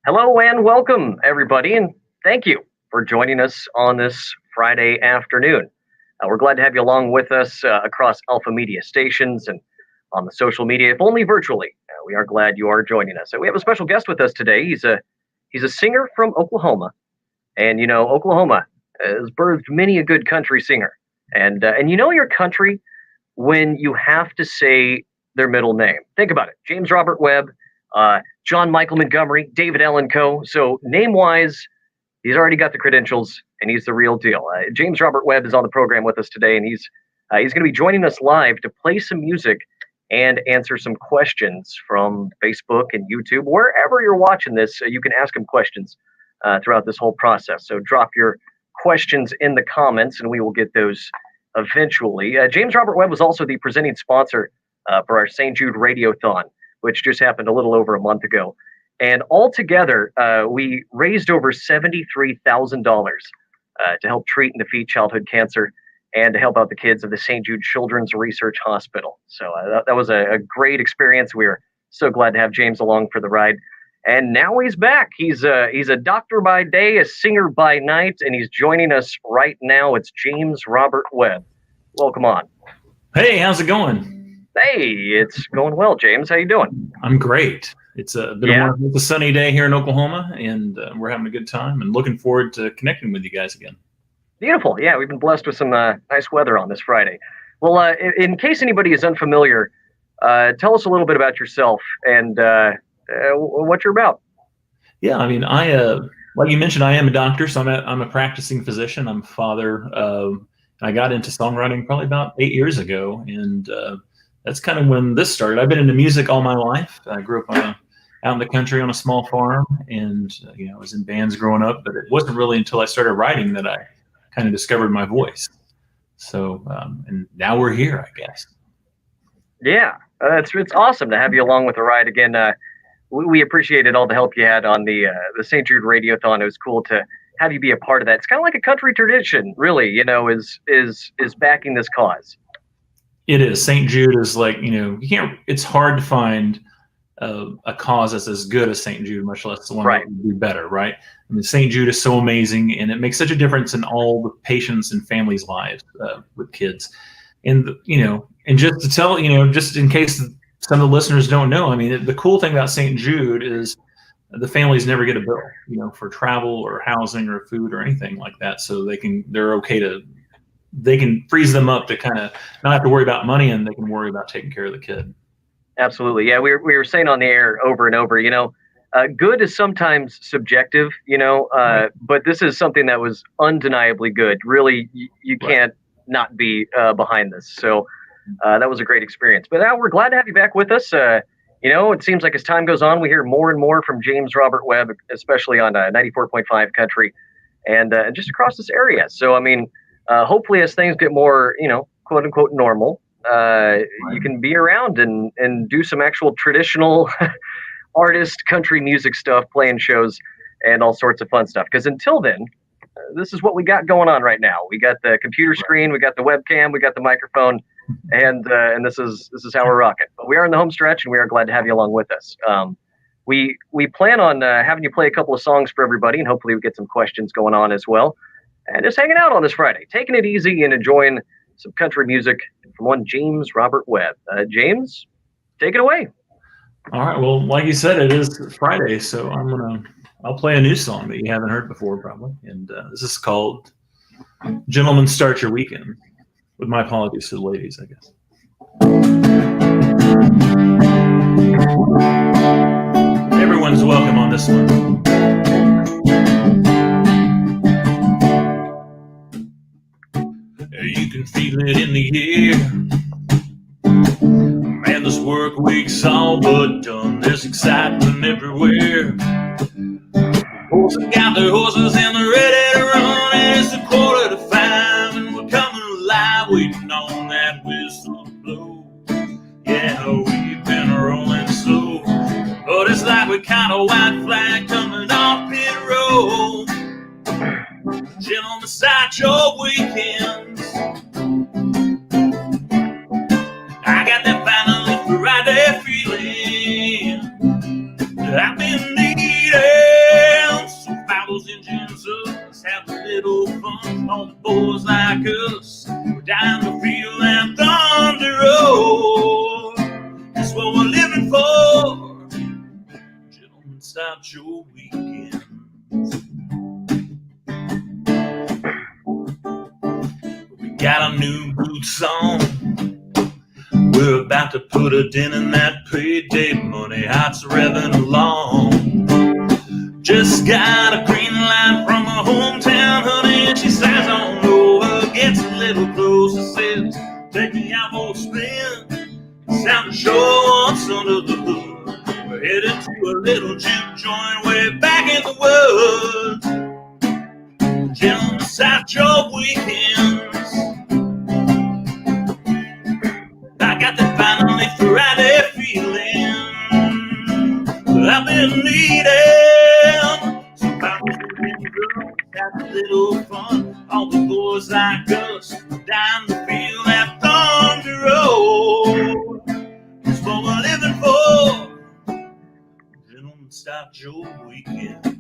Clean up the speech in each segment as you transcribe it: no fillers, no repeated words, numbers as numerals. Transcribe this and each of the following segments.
Hello and welcome, everybody, and thank you for joining us on this Friday afternoon. We're glad to have you along with us across Alpha Media stations and on the social media, if only virtually. We are glad you are joining us. We have a special guest with us today. He's a singer from Oklahoma, and Oklahoma has birthed many a good country singer. And you know your country when you have to say their middle name. Think about it: James Robert Webb, John Michael Montgomery, David Allen Coe. So name-wise, he's already got the credentials, and he's the real deal. James Robert Webb is on the program with us today, and he's going to be joining us live to play some music and answer some questions from Facebook and YouTube. Wherever you're watching this, you can ask him questions throughout this whole process. So drop your questions in the comments, and we will get those eventually. James Robert Webb was also the presenting sponsor for our St. Jude Radiothon, which just happened a little over a month ago. And altogether, we raised over $73,000 to help treat and defeat childhood cancer and to help out the kids of the St. Jude Children's Research Hospital. So that was a great experience. We are so glad to have James along for the ride. And now he's back. He's a doctor by day, a singer by night, and he's joining us right now. It's James Robert Webb. Welcome on. Hey, how's it going? Hey, it's going well, James. How you doing? I'm great. It's been a sunny day here in Oklahoma, and we're having a good time and looking forward to connecting with you guys again. Beautiful. Yeah, we've been blessed with some nice weather on this Friday. Well, in case anybody is unfamiliar, tell us a little bit about yourself and what you're about. Yeah, I mean, like you mentioned, I am a doctor, so I'm a practicing physician. I'm a father. I got into songwriting probably about 8 years ago, and that's kind of when this started. I've been into music all my life. I grew up out in the country on a small farm, and I was in bands growing up. But it wasn't really until I started writing that I kind of discovered my voice. So, and now we're here, I guess. Yeah, it's awesome to have you along with the ride again. We appreciated all the help you had on the St. Jude Radiothon. It was cool to have you be a part of that. It's kind of like a country tradition, really. Is backing this cause. It is. St. Jude is like, you can't, it's hard to find a cause that's as good as St. Jude, much less the one that would be better, right? I mean, St. Jude is so amazing, and it makes such a difference in all the patients' and families' lives with kids. And, and just to tell, just in case some of the listeners don't know, I mean, the cool thing about St. Jude is the families never get a bill, for travel or housing or food or anything like that. So they can freeze them up to kind of not have to worry about money, and they can worry about taking care of the kid. Absolutely. Yeah, we were saying on the air over and over, good is sometimes subjective, but this is something that was undeniably good. Really, you can't not be behind this. So that was a great experience. But now we're glad to have you back with us. It seems like as time goes on, we hear more and more from James Robert Webb, especially on 94.5 Country and just across this area. So, I mean, hopefully as things get more, quote unquote normal, you can be around and do some actual traditional artist country music stuff, playing shows and all sorts of fun stuff. Because until then, this is what we got going on right now. We got the computer screen, we got the webcam, we got the microphone, and this is how we're rocking. But we are in the home stretch, and we are glad to have you along with us. We plan on having you play a couple of songs for everybody, and hopefully we get some questions going on as well. And just hanging out on this Friday, taking it easy and enjoying some country music from one James Robert Webb. James, take it away. All right. Well, like you said, it is Friday, so I'll play a new song that you haven't heard before, probably. And this is called "Gentlemen Start Your Weekend." With my apologies to the ladies, I guess. Everyone's welcome on this one. You can feel it in the air. Man, this work week's all but done. There's excitement everywhere. Horses got their horses and they're ready to run. And it's 4:45 and we're coming alive, waiting on that whistle to blow. Yeah, we've been rolling slow, but it's like we caught a white flag coming off pit road. Gentlemen, start your weekends. I got that finally right there feeling that I've been needed. all the boys like us. We're down to feel that thunder roll. That's what we're living for. Gentlemen, start your weekends. We got a new boots on. We're about to put a dent in that payday money. Hearts revving along. Just got a green light from my hometown, honey, and she says on over. Gets a little closer, says, take me out for a spin. Sound to show what's under the hood. We're headed to a little juke joint way back in the woods. Gentlemen, South Joe weekends. I got that finally Friday feeling that I've been needing. So I was have a little fun. All the boys like us down to feel that thunder roll. That's what we're living for. Gentlemen, start your weekends.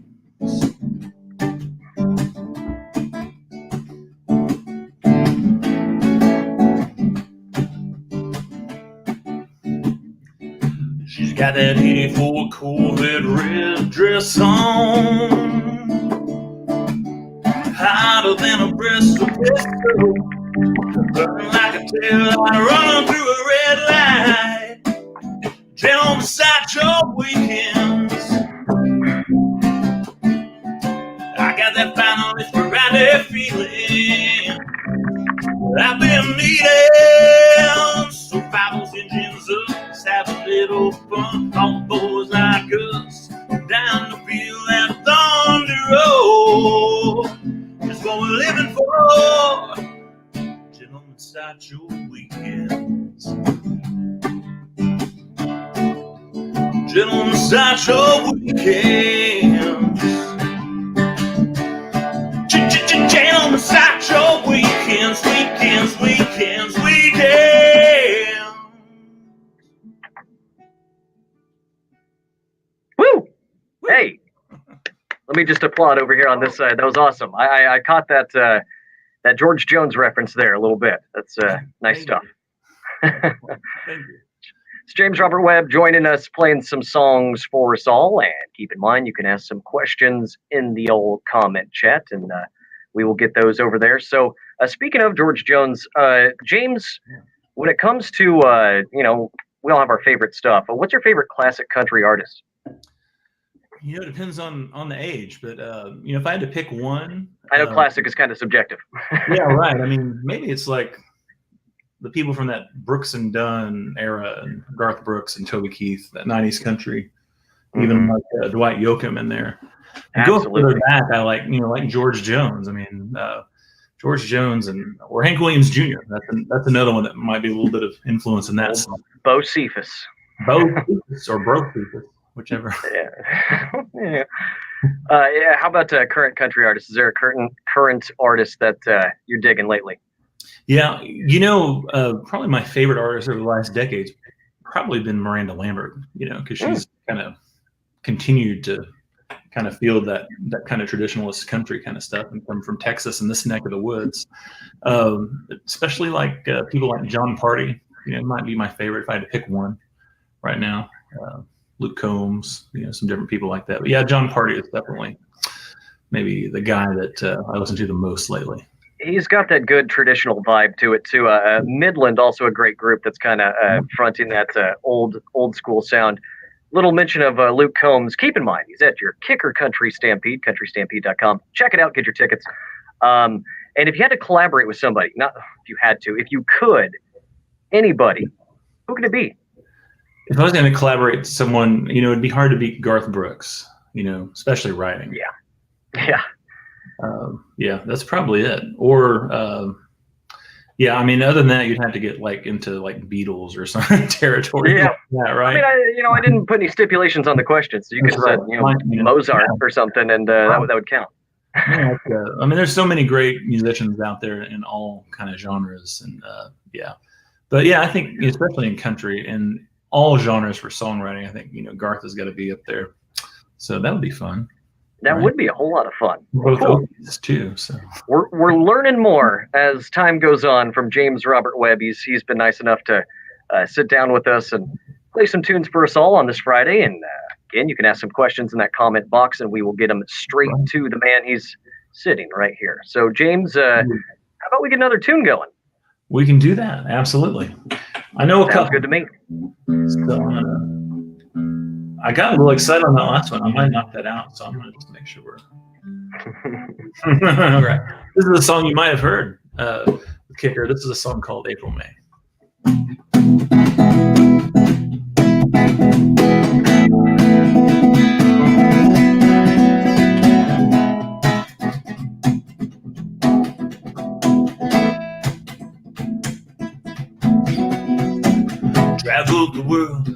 She's got that 84 Corvette red dress on, hotter than a Bristol pistol, burning like a tail light running through a red light. Gentlemen, beside your weekends. I got that finally Friday feeling that I've been needing. So fire those engines up, let's have a little fun. All the boys like us down to feel that thunder roll. That's what we're living for. Gentlemen, start your weekends. Gentlemen, start your weekends. Gentlemen, start your weekends, weekends, weekends, weekends. Woo! Hey, let me just applaud over here on this side. That was awesome. I caught that that George Jones reference there a little bit. That's nice stuff. Thank you. It's James Robert Webb joining us, playing some songs for us all. And keep in mind, you can ask some questions in the old comment chat, and we will get those over there. So speaking of George Jones, James, when it comes to, we all have our favorite stuff. But what's your favorite classic country artist? It depends on the age, but if I had to pick one, I know classic is kind of subjective. Yeah, right. I mean, maybe it's like the people from that Brooks and Dunn era, and Garth Brooks and Toby Keith, that 90s country, even like Dwight Yoakam in there. And go further back, I like George Jones. I mean, George Jones or Hank Williams Jr. That's another one that might be a little bit of influence in that song. Bo Cephas. Bo Cephas or Bro Cephas, whichever. Yeah. How about current country artists? Is there a current artist that you're digging lately? Yeah, probably my favorite artist over the last decade's probably been Miranda Lambert. Because she's kind of continued to kind of feel that kind of traditionalist country kind of stuff, and from Texas and this neck of the woods. Especially like people like John Party. Might be my favorite if I had to pick one right now. Luke Combs, some different people like that. But yeah, John Party is definitely maybe the guy that I listen to the most lately. He's got that good traditional vibe to it too. Midland, also a great group that's kind of fronting that old school sound. Little mention of Luke Combs. Keep in mind, he's at your Kicker Country Stampede, countrystampede.com. Check it out, get your tickets. And if you had to collaborate with somebody, not if you had to, if you could, anybody, who could it be? If I was going to collaborate with someone, it'd be hard to beat Garth Brooks, especially writing. Yeah. Yeah, that's probably it. Or, I mean, other than that, you'd have to get into Beatles or some territory. Yeah, like that, right? I mean, I didn't put any stipulations on the questions. So you could have said, Mozart or something, and that would count. Yeah, I mean, there's so many great musicians out there in all kind of genres, and but yeah, I think especially in country and all genres for songwriting, I think Garth has got to be up there. So that would be fun. That would be a whole lot of fun. Both Okies too. So we're learning more as time goes on from James Robert Webb. He's been nice enough to sit down with us and play some tunes for us all on this Friday. And again, you can ask some questions in that comment box, and we will get them straight to the man. He's sitting right here. So James, how about we get another tune going? We can do that. Absolutely. I know a couple. Sounds good to me. So, I got a little excited on that last one. I might knock that out, so I'm going to just make sure we're. All right. This is a song you might have heard. Kicker. This is a song called April May. Traveled the world.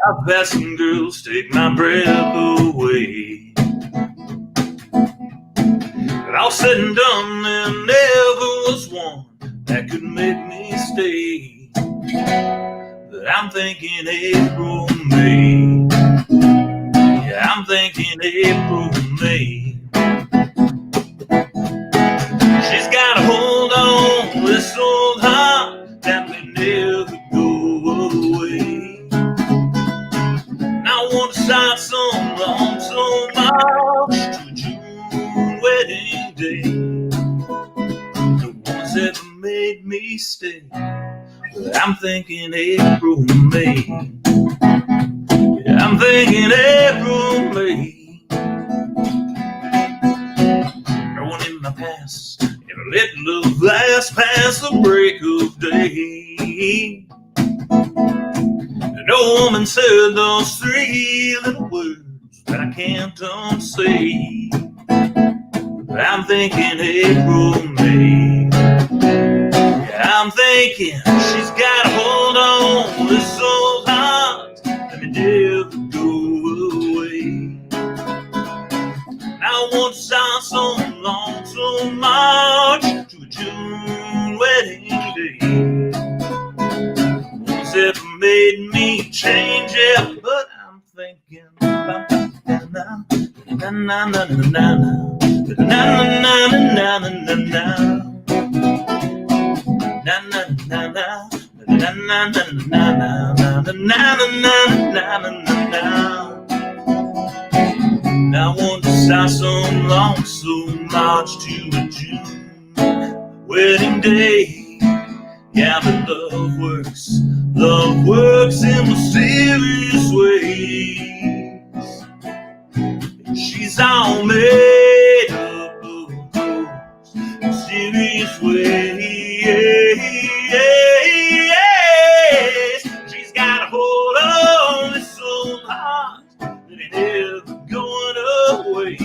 I've had some girls take my breath away. But all said and done, there never was one that could make me stay. But I'm thinking April, May. Yeah, I'm thinking April, May. She's got a hold on this old heart that may never go away. I want to start some long, so much to June wedding day. The ones that made me stay. But I'm thinking April, May. Yeah, I'm thinking April, May. Throwing in my past and let love last past the break of day. No woman said those three little words that I can't unsay. But I'm thinking April, May. Yeah, I'm thinking she's got a hold on this old heart that may never go away. I want to sign so long, so much to a June wedding day. It made me change it, but I'm thinking about now. I want to start some long, so much to a June wedding day. Yeah, but love works in mysterious ways. She's all made up of those mysterious ways. She's got a hold on this old heart that ain't ever going away.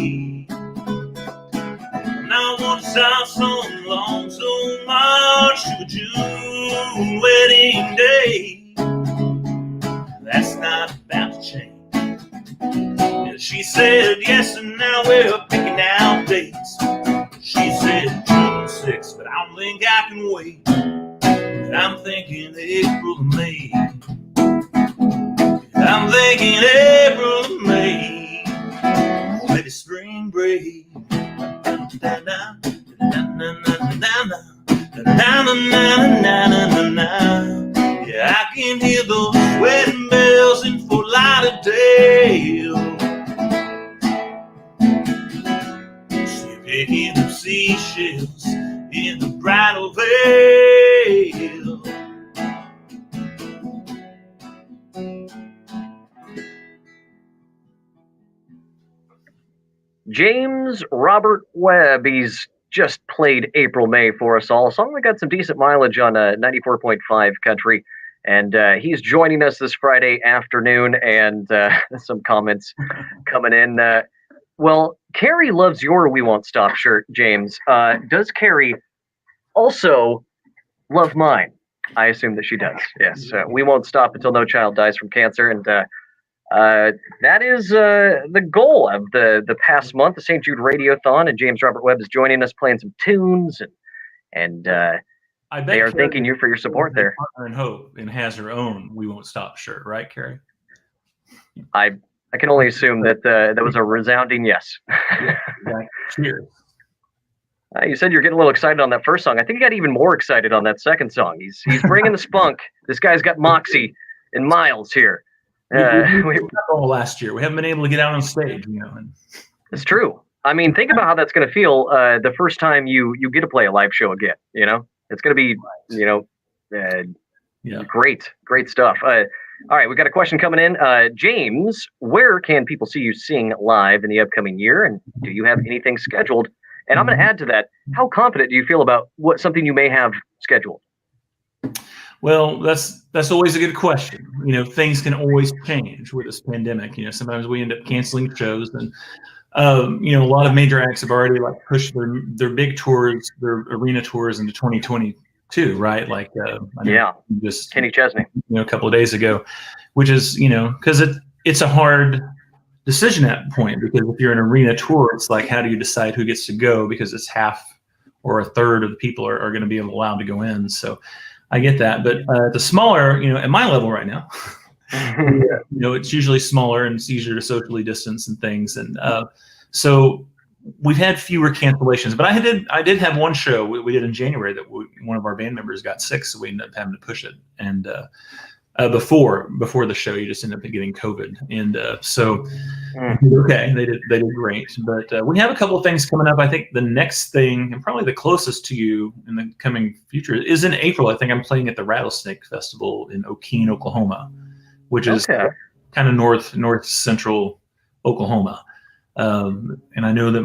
And I want to start so long, so much to a June wedding day. That's not about to change. And she said yes, and now we're picking out dates. She said June 6th, but I don't think I can wait. And I'm thinking April, May. I'm thinking April, May. Maybe spring break. Yeah, I can hear those wedding bells in Fort Lauderdale. She's picking up seashells in the bridal veil. James Robert Webb. He's just played April May for us all. Song that got some decent mileage on 94.5 country. And he's joining us this Friday afternoon, and some comments coming in. Well, Carrie loves your We Won't Stop shirt, James. Does Carrie also love mine? I assume that she does. Yes. We won't stop until no child dies from cancer. And that is the goal of the past month, the St. Jude Radiothon. And James Robert Webb is joining us, playing some tunes. And they are thanking you for your support there. Partner in Hope and has her own We Won't Stop shirt, right, Carrie? I I can only assume that that was a resounding yes. Exactly. Cheers. You said you're getting a little excited on that first song. I think you got even more excited on that second song. He's bringing the spunk. This guy's got moxie and miles here. Last year, we haven't been able to get out on stage. It's true. I mean, think about how that's going to feel the first time you get to play a live show again. It's going to be great stuff. All right, we got a question coming in. James, where can people see you sing live in the upcoming year, and do you have anything scheduled? And I'm going to add to that, how confident do you feel about something you may have scheduled? Well, that's always a good question. Things can always change with this pandemic. Sometimes we end up canceling shows, and a lot of major acts have already pushed their big tours, their arena tours into 2022, right? Just Kenny Chesney, a couple of days ago, which is because it's a hard decision at that point, because if you're an arena tour, it's like, how do you decide who gets to go, because it's half or a third of the people are going to be allowed to go in. So I get that, but the smaller, at my level right now, it's usually smaller and it's easier to socially distance and things, and so we've had fewer cancellations. But I did have one show we did in January that one of our band members got sick, so we ended up having to push it, and before the show, you just end up getting COVID, and okay, they did great. But we have a couple of things coming up. I think the next thing, and probably the closest to you in the coming future, is in April. I think I'm playing at the Rattlesnake Festival in Okeen, Oklahoma, which is kind of north central Oklahoma. And I know that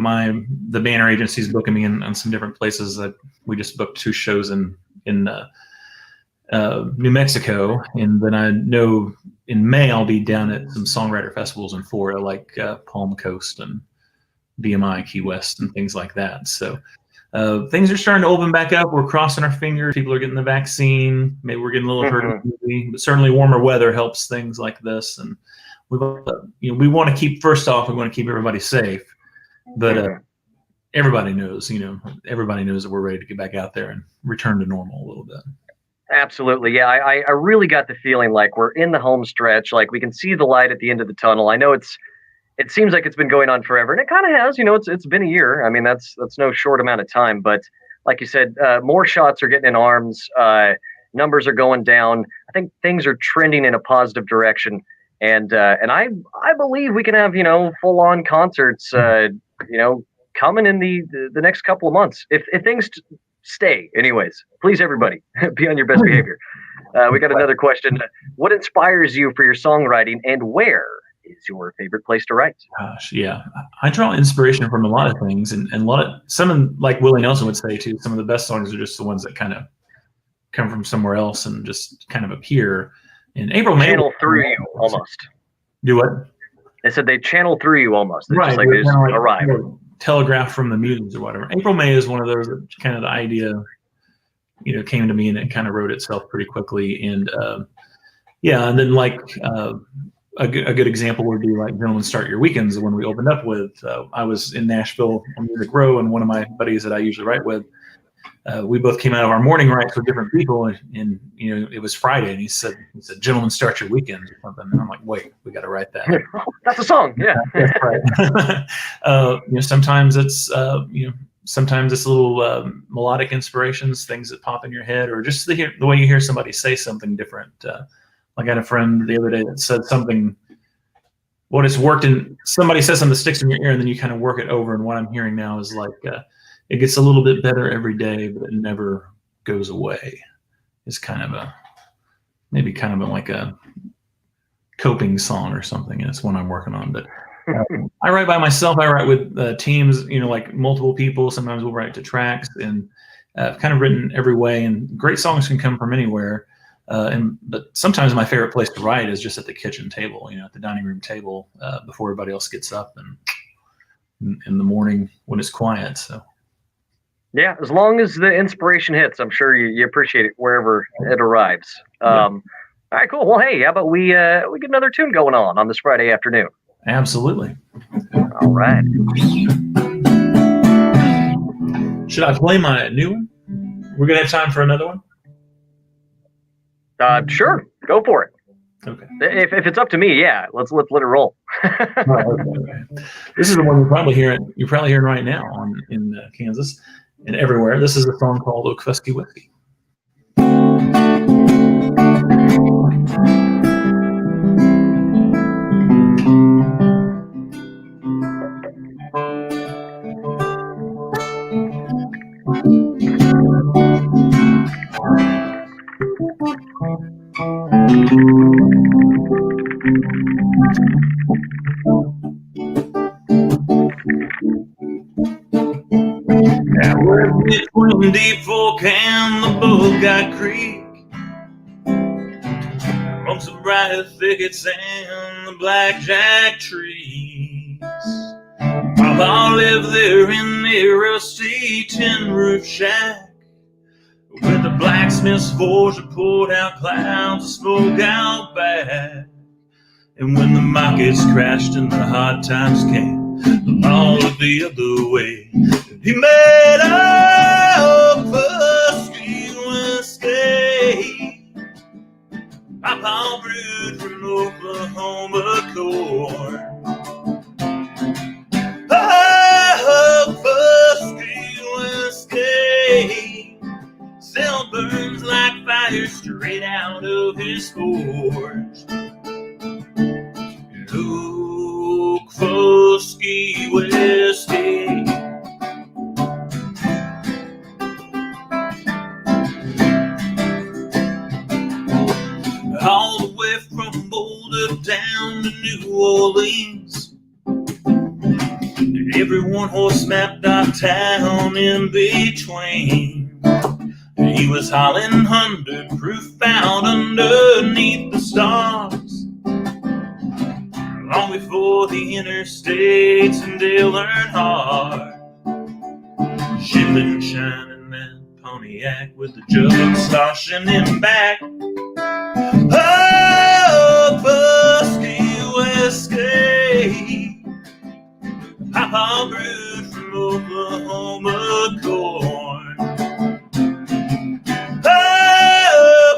the banner agency is booking me on some different places. That we just booked 2 shows in New Mexico, and then I know in May I'll be down at some songwriter festivals in Florida, like Palm Coast and BMI, Key West, and things like that. So things are starting to open back up. We're crossing our fingers. People are getting the vaccine. Maybe we're getting a little hurt, but certainly warmer weather helps things like this. And we want to keep, first off, we want to keep everybody safe, but everybody knows that we're ready to get back out there and return to normal a little bit. Absolutely. Yeah, I really got the feeling like we're in the home stretch. Like, we can see the light at the end of the tunnel. I know it seems like it's been going on forever, and it kind of has. It's been a year. I mean, that's no short amount of time. But like you said, more shots are getting in arms. Numbers are going down. I think things are trending in a positive direction, and I believe we can have full on concerts coming in the next couple of months if things stay. Anyways, please, everybody, be on your best behavior. We got another question. What inspires you for your songwriting, and where is your favorite place to write? Gosh, yeah. I draw inspiration from a lot of things, and some, like Willie Nelson would say too, some of the best songs are just the ones that kind of come from somewhere else and just kind of appear. In April, May, channel through you almost. Do what? I said they channel through you almost. They're right. Just like they just arrive. Telegraph from the muse or whatever. April, May is one of those that kind of the idea, came to me, and it kind of wrote itself pretty quickly. And and then a good example would be like Gentlemen Start Your Weekends, the one we opened up with. I was in Nashville on Music Row, and one of my buddies that I usually write with, we both came out of our morning writes with different people, and it was Friday, and he said, "Gentlemen Start Your Weekends" or something, and I'm like, wait, we got to write that. That's a song. Yeah. That's right. Sometimes it's sometimes it's little melodic inspirations, things that pop in your head, or just the way you hear somebody say something different. I had a friend the other day that said something. What it's worked in, somebody says something that sticks in your ear, and then you kind of work it over. And what I'm hearing now is it gets a little bit better every day, but it never goes away. It's kind of like a coping song or something, and it's one I'm working on. But I write by myself. I write with teams, like multiple people. Sometimes we'll write to tracks, and I've kind of written every way. And great songs can come from anywhere. But sometimes my favorite place to write is just at the kitchen table, at the dining room table, before everybody else gets up, and in the morning when it's quiet. So. Yeah, as long as the inspiration hits, I'm sure you appreciate it wherever it arrives. All right, cool. Well, hey, how about we get another tune going on this Friday afternoon? Absolutely. All right. Should I play my new one? We're gonna have time for another one. Sure, go for it. Okay. If it's up to me, yeah, let's let it roll. Okay. This is the one you're probably hearing. You're probably hearing right now in Kansas and everywhere. This is a song called Okfuskee Whiskey. Now we're between Deep Fork and the Buckeye Creek, amongst the briar thickets and the blackjack trees. Papa lived there in the rusty tin roof shack, where the blacksmith's forge poured out clouds of smoke out back. And when the markets crashed and the hard times came, the law looked the other way. He made Okfuskee whiskey. Papa brewed from Oklahoma corn. Okfuskee whiskey still burns like fire straight out of his forge. Okfuskee whiskey. All the way from Boulder down to New Orleans, and every one-horse mapped our town in between. He was hauling 100 proof out underneath the stars, long before the interstates and Dale Earnhardt. Shipping, shining that Pontiac with the jug sloshing him back. Okfuskee whiskey. Papa brewed from Oklahoma corn.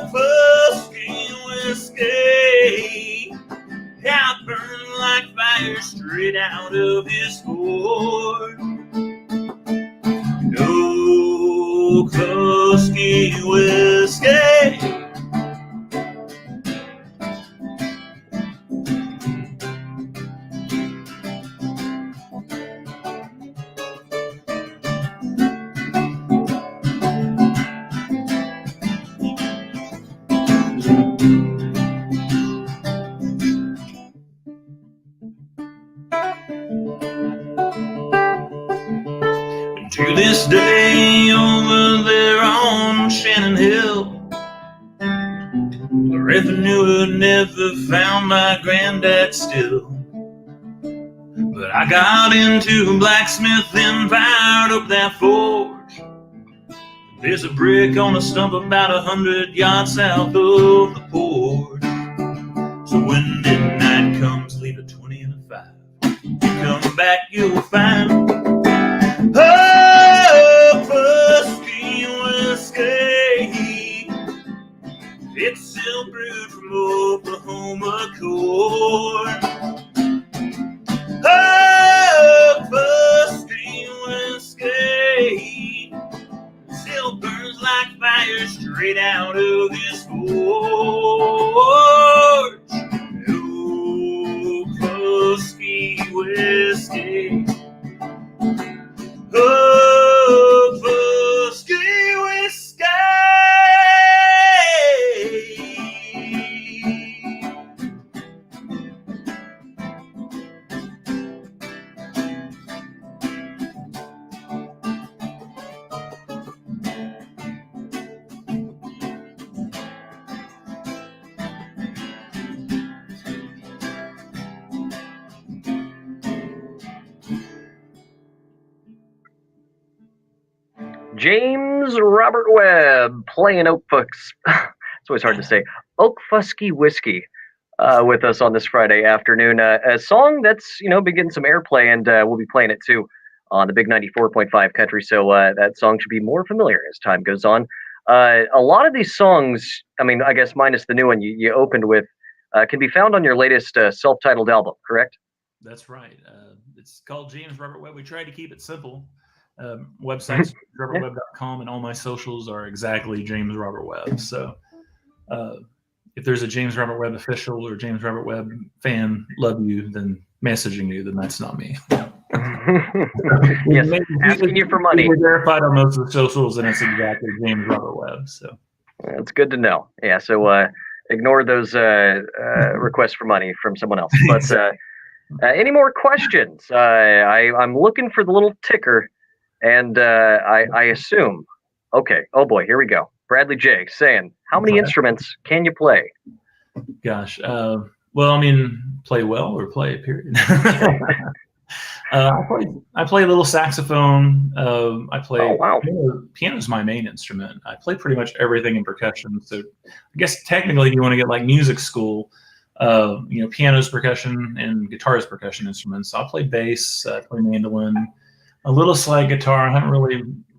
Okfuskee whiskey. Yeah, burned like fire straight out of his forge. Okfuskee whiskey. To this day, over there on Shannon Hill, the revenue had never found my granddad still. But I got into blacksmithing, fired up that forge. There's a brick on a stump about 100 yards south of the port. So when midnight comes, leave a 20 and a 5. You come back, you'll find Okfuskee whiskey. It's still brewed from Oklahoma corn. Okfuskee whiskey still burns like fire straight out of his forge. Okfuskee whiskey. Okfuskee whiskey. James Robert Webb playing It's always hard to say. Okfuskee whiskey with us on this Friday afternoon. A song that's been getting some airplay, and we'll be playing it too on the big 94.5 country. So that song should be more familiar as time goes on. A lot of these songs, I mean, I guess minus the new one you opened with, can be found on your latest self-titled album, correct? That's right. It's called James Robert Webb. We tried to keep it simple. Website's robertwebb.com, and all my socials are exactly James Robert Webb. So if there's a James Robert Webb official or James Robert Webb fan, love you, then messaging you, then that's not me. Yes, asking you for money. We're verified on most of the socials, and it's exactly James Robert Webb. So that's good to know. Yeah, so ignore those requests for money from someone else. But any more questions? I'm looking for the little ticker, and I assume. Okay. Oh boy, here we go. Bradley J saying, "How many instruments can you play?" Gosh. Well, I mean, play well or play, period. I play a little saxophone. I play. Oh, wow. Piano is my main instrument. I play pretty much everything in percussion. So I guess technically you want to get like music school. Piano's percussion and guitar is percussion instruments. So I play bass, I play mandolin, a little slide guitar. I haven't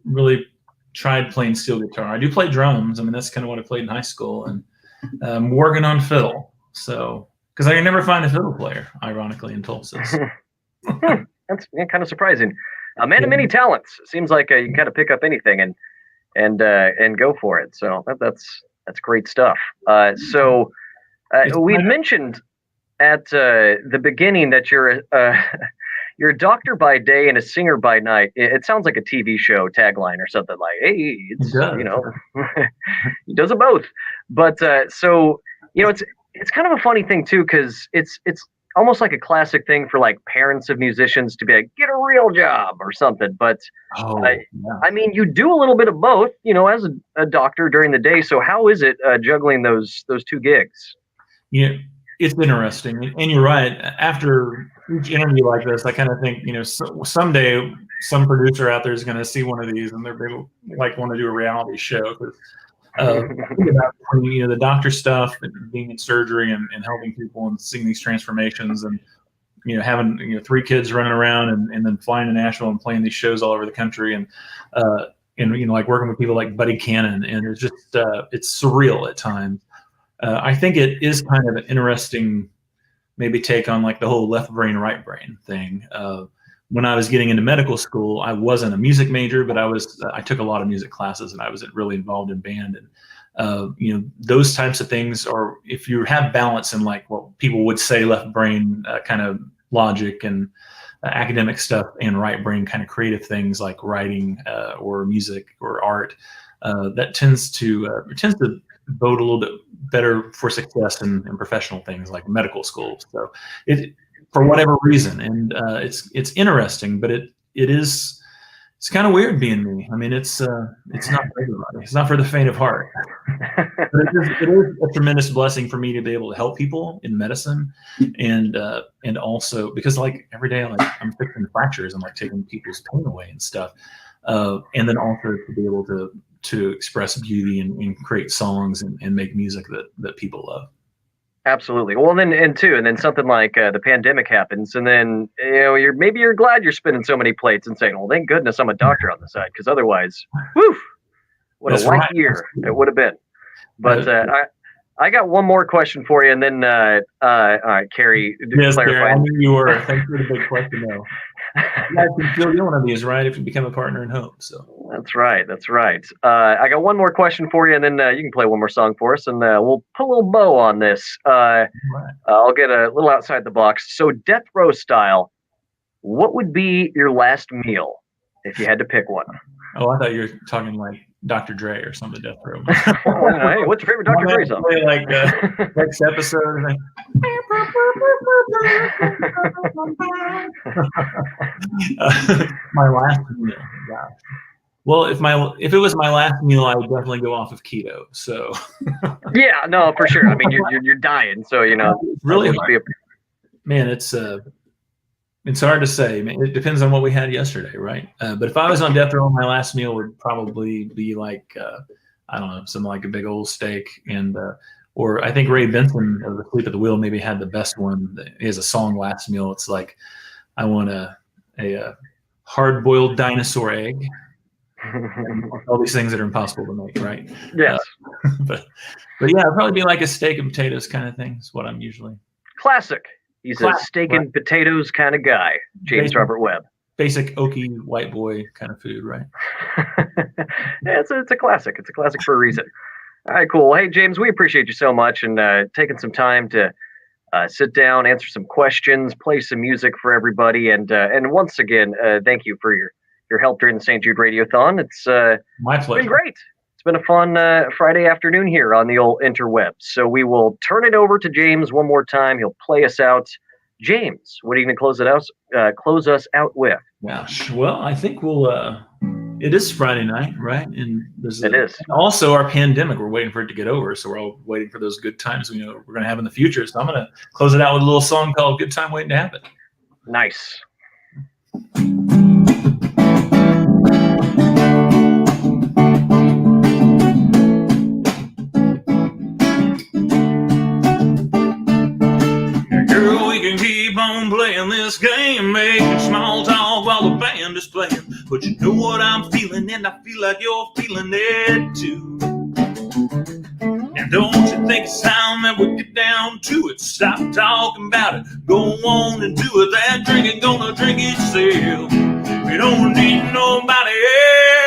really tried playing steel guitar. I do play drums. I mean, that's kind of what I played in high school, and I'm working on fiddle. So, because I can never find a fiddle player, ironically, in Tulsa. That's kind of surprising. A man of many talents. Seems like you can kind of pick up anything and go for it. So that's great stuff. So we mentioned at the beginning that you're a doctor by day and a singer by night. It sounds like a TV show tagline or something like, "Hey, it's he does it both." But so it's kind of a funny thing too, because it's almost like a classic thing for like parents of musicians to be like, "Get a real job" or something. But I mean, you do a little bit of both, as a doctor during the day. So how is it juggling those two gigs? Yeah, it's interesting, and you're right. After each interview like this, I kind of think, someday some producer out there is going to see one of these, and they're going to want to do a reality show. About the doctor stuff, and being in surgery and helping people and seeing these transformations, and having 3 kids running around and then flying to Nashville and playing these shows all over the country, and like working with people like Buddy Cannon, and it's just it's surreal at times. I think it is kind of an interesting maybe take on like the whole left brain, right brain thing. When I was getting into medical school, I wasn't a music major, but I took a lot of music classes, and I was really involved in band. And those types of things are, if you have balance in like what people would say left brain kind of logic and academic stuff, and right brain kind of creative things like writing or music or art, that tends to bode a little bit better for success in professional things like medical school. So for whatever reason, and it's interesting, but it's kind of weird being me. I mean, it's not for everybody. It's not for the faint of heart. But it is a tremendous blessing for me to be able to help people in medicine, and also because like every day I'm fixing fractures and like taking people's pain away and stuff, and then also to be able to express beauty and create songs and make music that people love. Absolutely. Well, and then something like the pandemic happens, and then you're glad you're spinning so many plates and saying, "Well, thank goodness I'm a doctor on the side," because otherwise, whew, what a light year it would have been. But I got one more question for you, and then all right, Carrie, yes, clarify. Gary, I knew you were. Thanks for the big question, though. You guys can still get one of these, right? If you become a partner in hope. So that's right. I got one more question for you, and then you can play one more song for us, and we'll put a little bow on this. I'll get a little outside the box. So, death row style, what would be your last meal if you had to pick one? Oh, I thought you were talking like Dr. Dre or some of the death row. Hey, what's your favorite Dr. Dre song? Like next episode. My last meal. Yeah. Well, if it was my last meal, I would definitely go off of keto. So. Yeah, no, for sure. I mean, you're dying, so It's really hard. Man, it's hard to say. It depends on what we had yesterday, right? But if I was on death row, my last meal would probably be like I don't know, something like a big old steak, and or I think Ray Benson of the Sleep at the Wheel maybe had the best one. He has a song, "Last Meal." It's like, I want a hard-boiled dinosaur egg, all these things that are impossible to make, right? Yes. But yeah, it'd probably be like a steak and potatoes kind of thing is what I'm usually. Classic. He's a steak and potatoes kind of guy, James Robert Webb. Basic oaky white boy kind of food, right? Yeah, it's a classic. It's a classic for a reason. All right, cool. Hey, James, we appreciate you so much and taking some time to sit down, answer some questions, play some music for everybody, and once again, thank you for your help during the St. Jude Radiothon. It's my pleasure. Been great. It's been a fun Friday afternoon here on the old interwebs. So we will turn it over to James one more time. He'll play us out. James, what are you going to close us out with? Gosh, well, I think we'll. It is Friday night, right? And it is also our pandemic. We're waiting for it to get over, so we're all waiting for those good times we know we're going to have in the future. So I'm going to close it out with a little song called "Good Time Waiting to Happen." Nice. Playing this game, making small talk while the band is playing. But you know what I'm feeling, and I feel like you're feeling it too. And don't you think it's time that we get down to it? Stop talking about it, go on and do it. That drinking gonna drink itself. We don't need nobody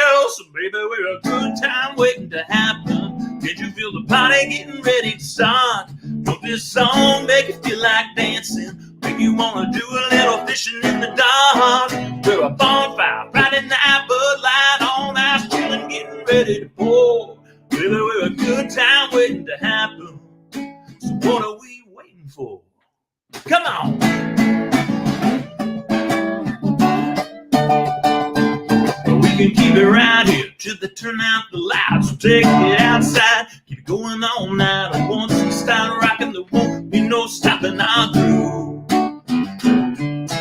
else. Baby, we're a good time waiting to happen. Can't you feel the party getting ready to start? Don't this song make you feel like dancing? Make you wanna do a little fishing in the dark. We're a bonfire, Friday night, Bud Light on ice, chilling, getting ready to pour. Baby, we're a good time waiting to happen. So what are we waiting for? Come on! We can keep it right here till they turn out the lights. So take it outside, keep it going all night. And once we start rocking, there won't be no stopping our groove.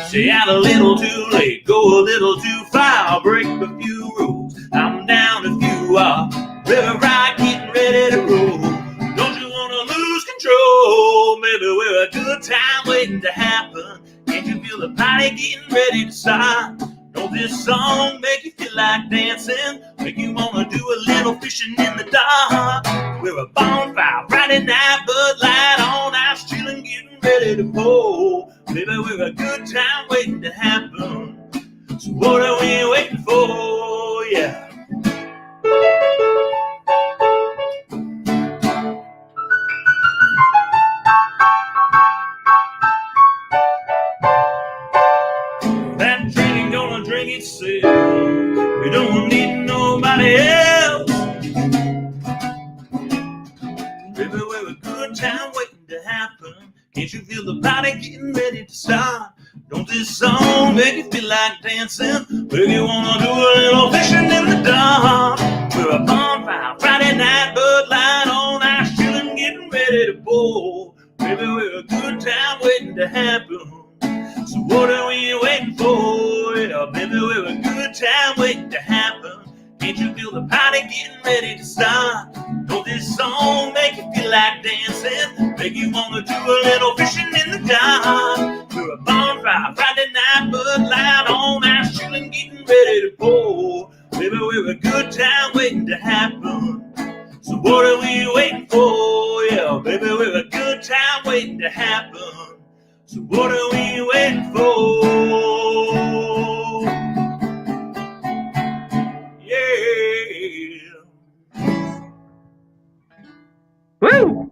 Stay out a little too late, go a little too far, I'll break a few rules. I'm down if you are. River right, getting ready to roll. Don't you wanna lose control? Maybe we're a good time waiting to happen. Can't you feel the party getting ready to start? Don't this song make you feel like dancing? Make you wanna do a little fishing in the dark? We're a bonfire, Friday night, Bud Light on ice, chilling, getting ready to pour. Baby, we're a good time waiting to happen. So what are we waiting for? Yeah. That drink ain't gonna drink itself. We don't need nobody else. Baby, we're a good time waiting to happen. Can't you feel the body getting ready to start? Don't this song make you feel like dancing? Make you wanna do a little fishing in the dark? We're a bonfire, Friday night, Bud Light on ice, chilling, getting ready to pour. Baby, we're a good time waiting to happen. So what are we waiting for? Yeah, baby, we're a good time waiting to happen. Can't you feel the party getting ready to start? Don't this song make you feel like dancing? Make you wanna do a little fishing in the dark? We're a bonfire, Friday night, Bud Light on ice, chilling, getting ready to pour. Baby, we're a good time waiting to happen. So what are we waiting for? Yeah, baby, we're a good time waiting to happen. So what are we waiting for? Woo!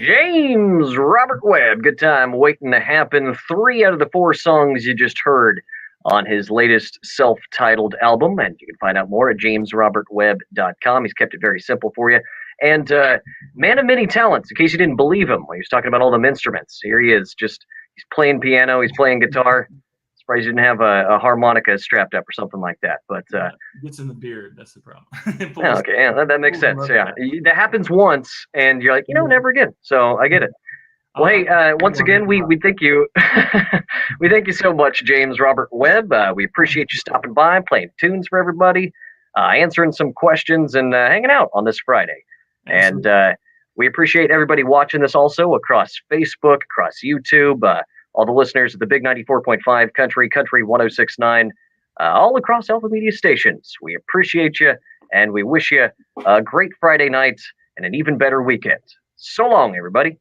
James Robert Webb, good time waiting to happen. 3 out of the 4 songs you just heard on his latest self-titled album, and you can find out more at jamesrobertwebb.com. He's kept it very simple for you. And man of many talents, in case you didn't believe him when he was talking about all them instruments. Here he is, he's playing piano, he's playing guitar. Surprised you didn't have a harmonica strapped up or something like that. But it gets in the beard, that's the problem. Okay, yeah, that makes sense. Yeah, that happens once, and you're like, never again. So I get it. Well, hey, once again, we thank you. We thank you so much, James Robert Webb. We appreciate you stopping by, playing tunes for everybody, answering some questions, and hanging out on this Friday. Absolutely. And we appreciate everybody watching this also across Facebook, across YouTube, all the listeners at the Big 94.5 Country 106.9 all across Alpha Media stations. We appreciate you, and we wish you a great Friday night and an even better weekend. So long, everybody.